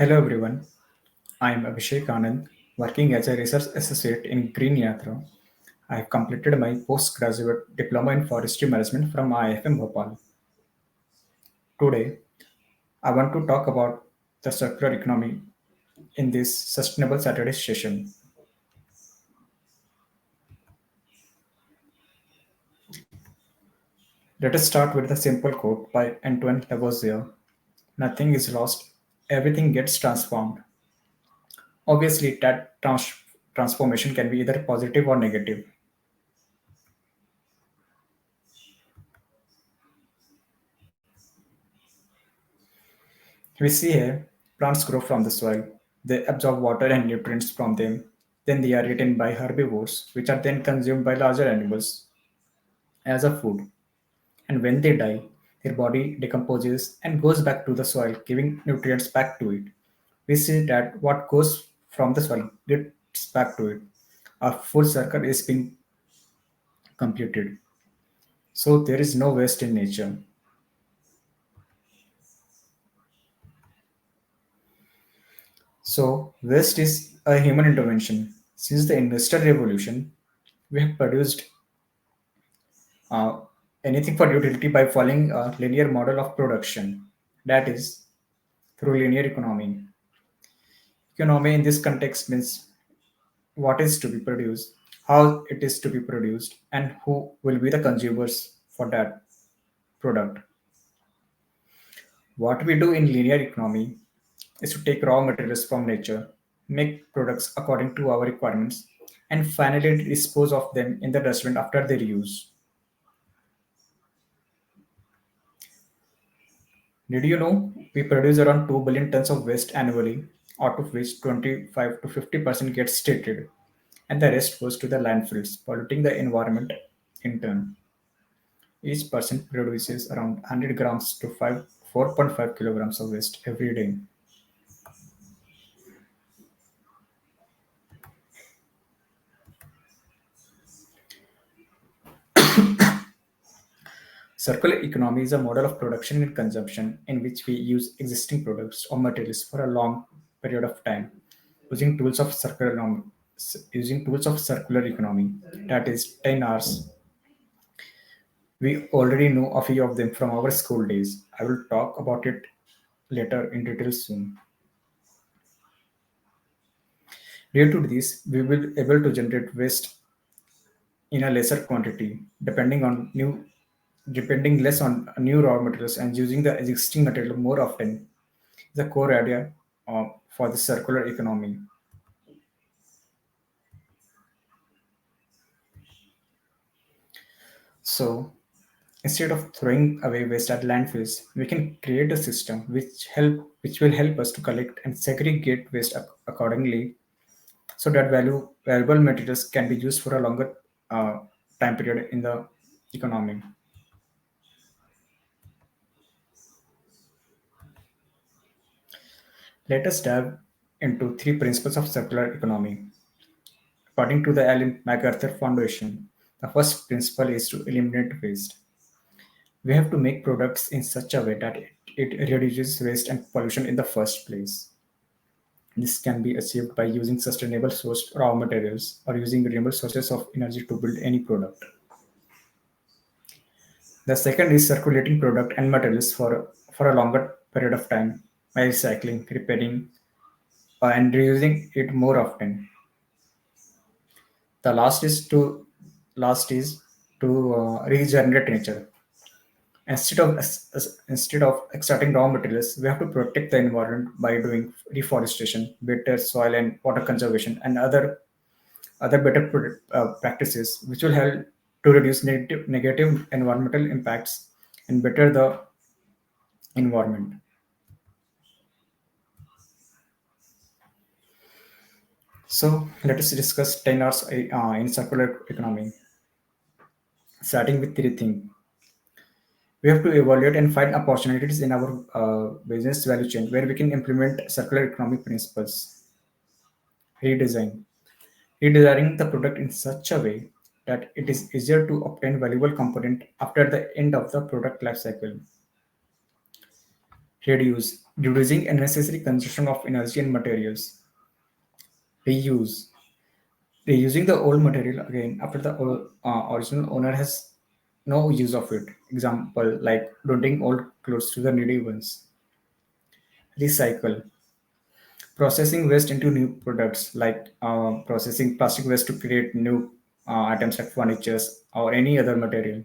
Hello everyone, I am Abhishek Anand, working as a research associate in Green Yatra. I have completed my postgraduate diploma in Forestry Management from IIFM Bhopal. Today, I want to talk about the circular economy in this Sustainable Saturday session. Let us start with the simple quote by Antoine Lavoisier: "Nothing is lost, everything gets transformed." Obviously, that transformation can be either positive or negative. We see here plants grow from the soil, they absorb water and nutrients from them, then they are eaten by herbivores, which are then consumed by larger animals as a food. And when they die, their body decomposes and goes back to the soil, giving nutrients back to it. We see that what goes from the soil gets back to it. A full circle is being completed. So there is no waste in nature. So waste is a human intervention. Since the industrial revolution, we have produced uh, anything for utility by following a linear model of production, that is, through linear economy. Economy in this context means what is to be produced, how it is to be produced, and who will be the consumers for that product. What we do in linear economy is to take raw materials from nature, make products according to our requirements, and finally dispose of them in the dustbin after their use. Did you know we produce around 2 billion tons of waste annually, out of which 25 to 50% gets treated, and the rest goes to the landfills, polluting the environment in turn. Each person produces around 100 grams to 4.5 kilograms of waste every day. Circular economy is a model of production and consumption in which we use existing products or materials for a long period of time using tools of circular economy, that is 10 hours. We already know a few of them from our school days. I will talk about it later in detail soon. Due to this, we will be able to generate waste in a lesser quantity, depending less on new raw materials and using the existing material more often. The core idea for the circular economy. So instead of throwing away waste at landfills, we can create a system which will help us to collect and segregate waste accordingly, so that valuable materials can be used for a longer uh, time period in the economy. Let us dive into three principles of circular economy. According to the Ellen MacArthur Foundation, the first principle is to eliminate waste. We have to make products in such a way that it reduces waste and pollution in the first place. This can be achieved by using sustainable sourced raw materials or using renewable sources of energy to build any product. The second is circulating product and materials for a longer period of time by recycling, repairing, and reusing it more often. The last is to regenerate nature. Instead of extracting raw materials, we have to protect the environment by doing reforestation, better soil and water conservation, and other better practices, which will help to reduce negative environmental impacts and better the environment. So let us discuss 10 hours in circular economy, starting with three things. We have to evaluate and find opportunities in our business value chain where we can implement circular economy principles. Redesign. Redesigning the product in such a way that it is easier to obtain valuable component after the end of the product life cycle. reducing unnecessary consumption of energy and materials. Reuse, reusing the old material again after the original owner has no use of it. Example like donating old clothes to the needy ones. Recycle, processing waste into new products like processing plastic waste to create new items like furnitures or any other material.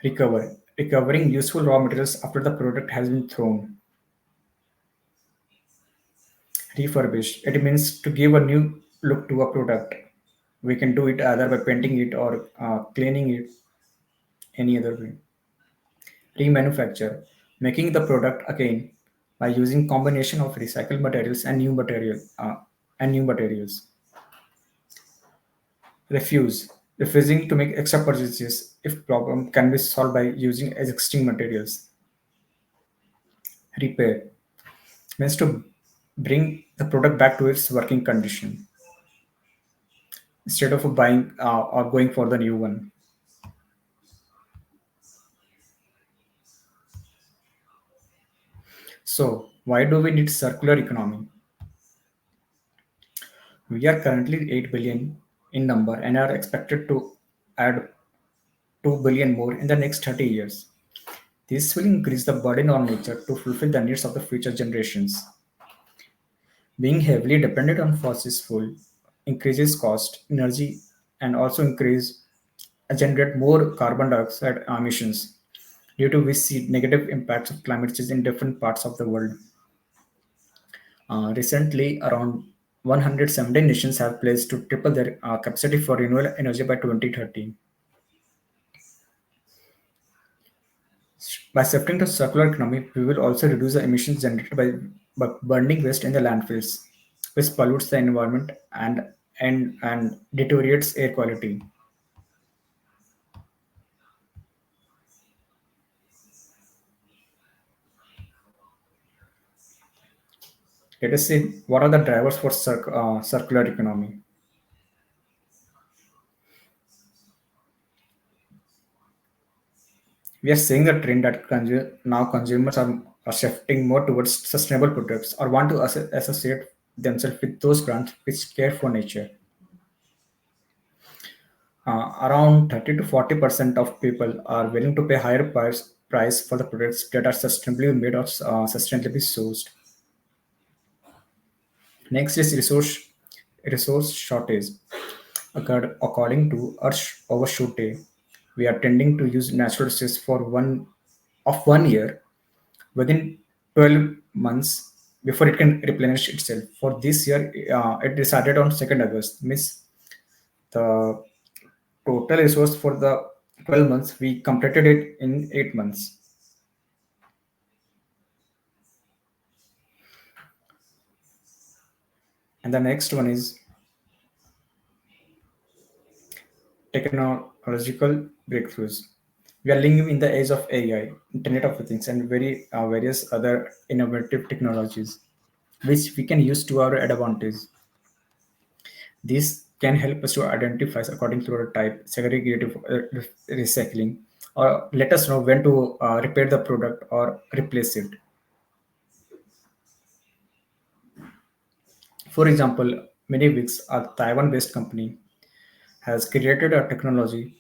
Recover, recovering useful raw materials after the product has been thrown. Refurbish, it means to give a new look to a product. We can do it either by painting it or cleaning it any other way. Remanufacture, making the product again by using combination of recycled materials and new materials. Refuse, refusing to make extra purchases if problem can be solved by using existing materials. Repair means to bring the product back to its working condition instead of buying or going for the new one. So, why do we need circular economy? We are currently 8 billion in number and are expected to add 2 billion more in the next 30 years. This will increase the burden on nature to fulfill the needs of the future generations. Being heavily dependent on fossil fuel increases cost, energy, and also generate more carbon dioxide emissions, due to which see negative impacts of climate change in different parts of the world. Recently, around 117 nations have pledged to triple their capacity for renewable energy by 2030. By shifting to circular economy, we will also reduce the emissions generated by burning waste in the landfills, which pollutes the environment and deteriorates air quality. Let us see what are the drivers for circular economy. We are seeing the trend that now consumers are shifting more towards sustainable products or want to associate themselves with those brands which care for nature. Around 30 to 40% of people are willing to pay higher price for the products that are sustainably made or sustainably sourced. Next is resource shortage. According to Earth Overshoot Day, we are tending to use natural resources for 1 year within 12 months before it can replenish itself. For this year, it decided on 2nd August. Means the total resource for the 12 months, we completed it in 8 months. And the next one is technological breakthroughs. We are living in the age of AI, Internet of Things, and various other innovative technologies, which we can use to our advantage. This can help us to identify according to our type, segregative recycling, or let us know when to repair the product or replace it. For example, Miniwix, a Taiwan-based company, has created a technology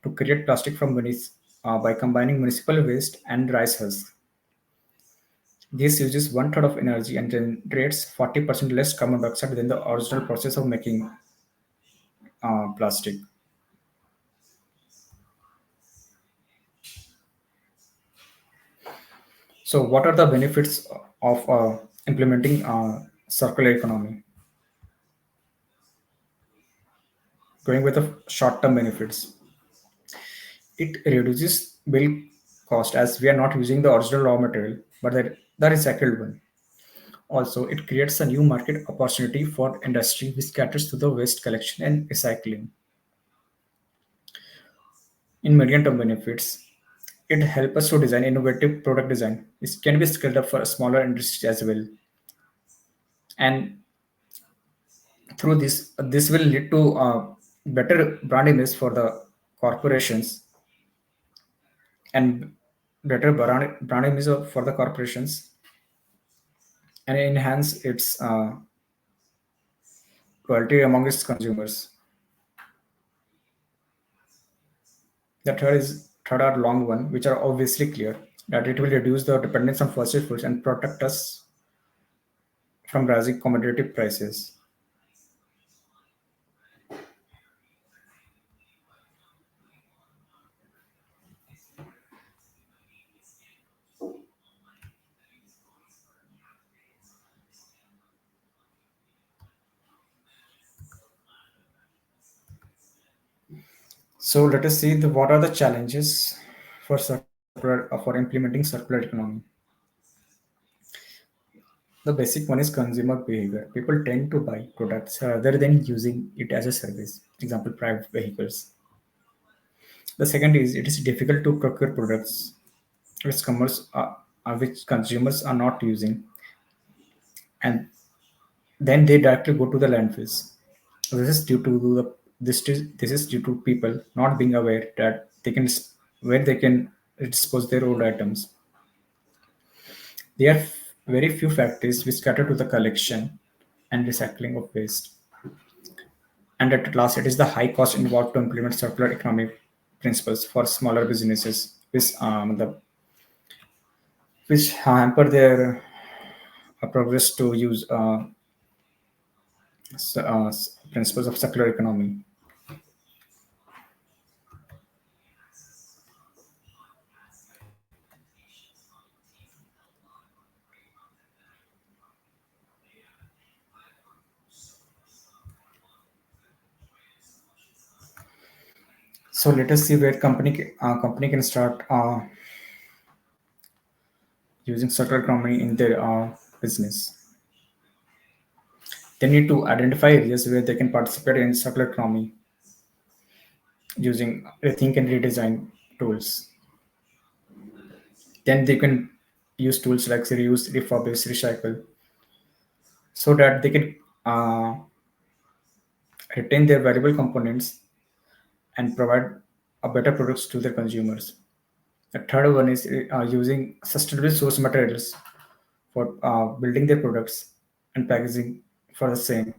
to create plastic from by combining municipal waste and rice husk. This uses one third of energy and generates 40% less carbon dioxide than the original process of making plastic. So, what are the benefits of implementing circular economy? Going with the short term benefits, it reduces bill cost as we are not using the original raw material but the recycled one. Also, it creates a new market opportunity for industry which caters to the waste collection and recycling. In medium term benefits, it helps us to design innovative product design, which can be scaled up for smaller industries as well. And through this will lead to better brand image for the corporations and better brand image for the corporations, and enhance its quality among its consumers. The third are long one, which are obviously clear that it will reduce the dependence on fossil fuels and protect us from rising commodity prices. So let us see what are the challenges for implementing circular economy. The basic one is consumer behavior. People tend to buy products rather than using it as a service. Example, private vehicles. The second is it is difficult to procure products which consumers are not using, and then they directly go to the landfills. This is due to this is due to people not being aware that where they can dispose their old items. There are very few factories which cater to the collection and recycling of waste. And at last, it is the high cost involved to implement circular economy principles for smaller businesses, which hamper their progress to use principles of circular economy. So let us see where company can start using circular economy in their business. They need to identify areas where they can participate in circular economy using rethink and redesign tools. Then they can use tools like reuse, refurbish, recycle, so that they can uh, retain their valuable components and provide a better products to their consumers. The third one is using sustainable source materials for building their products and packaging for the same.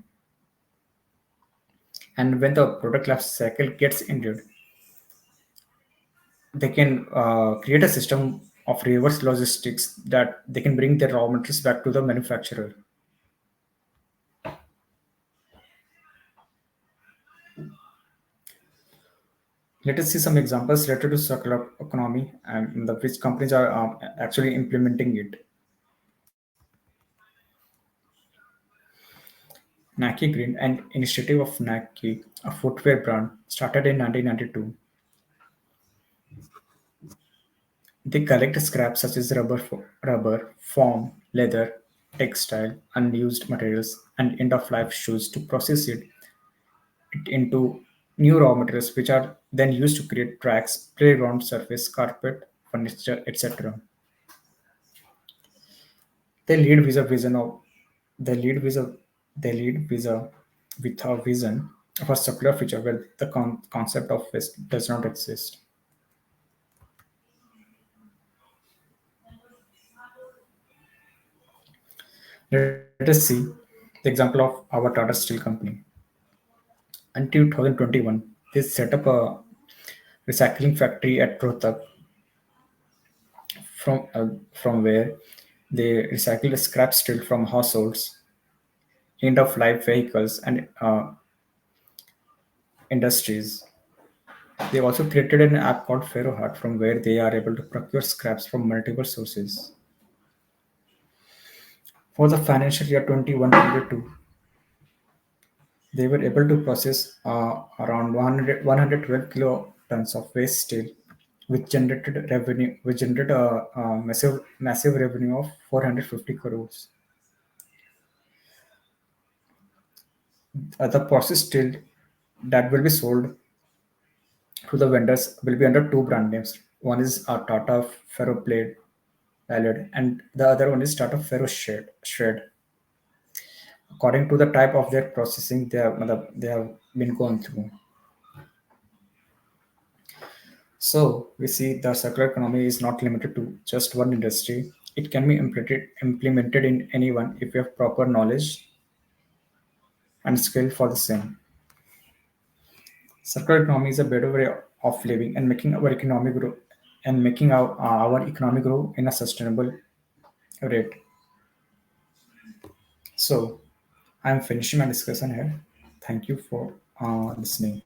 And when the product life cycle gets ended, they can create a system of reverse logistics that they can bring their raw materials back to the manufacturer. Let us see some examples related to circular economy and which companies are actually implementing it. Nike Green, an initiative of Nike, a footwear brand, started in 1992. They collect scraps such as rubber, foam, leather, textile, unused materials, and end-of-life shoes to process it into new raw materials, which are then used to create tracks, playground surface, carpet, furniture, etc. They lead with a vision of they lead with a they lead with a vision of a circular future where the concept of waste does not exist. Let us see the example of our Tata Steel company. Until 2021, they set up a recycling factory at Rohtak from where they recycled scrap steel from households, end-of-life vehicles, and industries. They also created an app called Ferroheart from where they are able to procure scraps from multiple sources. For the financial year 21-22, they were able to process around 112 kilotons of waste steel, which generated a massive revenue of 450 crores. The processed steel that will be sold to the vendors will be under two brand names. One is Tata Ferroplate Pallid, and the other one is Tata Ferro Shred. According to the type of their processing they have been going through. So we see the circular economy is not limited to just one industry. It can be implemented in anyone if you have proper knowledge and skill for the same. Circular economy is a better way of living and making our economy grow and making our economy grow in a sustainable rate. So I'm finishing my discussion here. Thank you for listening.